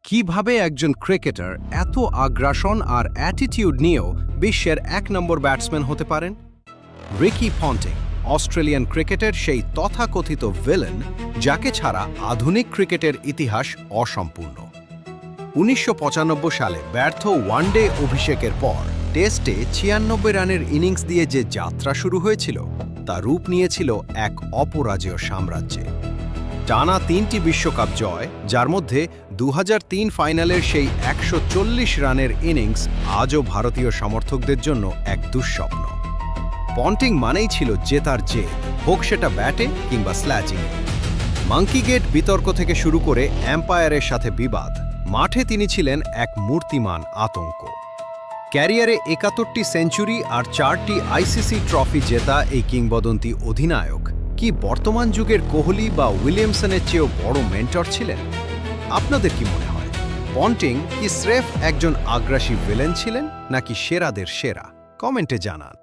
কিভাবে একজন ক্রিকেটার এত আগ্রাসন আর অ্যাটিটিউড নিয়েও বিশ্বের ১ নম্বর ব্যাটসম্যান হতে পারেন? রিকি পন্টিং অস্ট্রেলিয়ান ক্রিকেটের সেই তথাকথিত ভিলেন, যাকে ছাড়া আধুনিক ক্রিকেটের ইতিহাস অসম্পূর্ণ। ১৯৯৫ সালে ব্যর্থ ওয়ানডে অভিষেকের পর টেস্টে ৯৬ রানের ইনিংস দিয়ে যে যাত্রা শুরু হয়েছিল তা রূপ নিয়েছিল এক অপরাজেয় সাম্রাজ্যে। টানা ৩টি বিশ্বকাপ জয়, যার মধ্যে ২০০৩ ফাইনালের সেই ১৪০ রানের ইনিংস আজও ভারতীয় সমর্থকদের জন্য এক দুঃস্বপ্ন। পন্টিং মানেই ছিল জেতার জেদ, হোক সেটা ব্যাটে কিংবা স্ল্যাজিংয়ে। মাঙ্কি গেট বিতর্ক থেকে শুরু করে এম্পায়ারের সাথে বিবাদ, মাঠে তিনি ছিলেন এক মূর্তিমান আতঙ্ক। ক্যারিয়ারে ৭১টি সেঞ্চুরি আর ৪টি আইসিসি ট্রফি জেতা এই কিংবদন্তি অধিনায়ক কি বর্তমান যুগের কোহলি বা উইলিয়ামসনের চেয়েও বড় মেন্টর ছিলেন? আপনাদের কি মনে হয়, পন্টিং কি স্রেফ একজন আগ্রাসী ভিলেন ছিলেন নাকি সেরাদের সেরা? কমেন্টে জানান।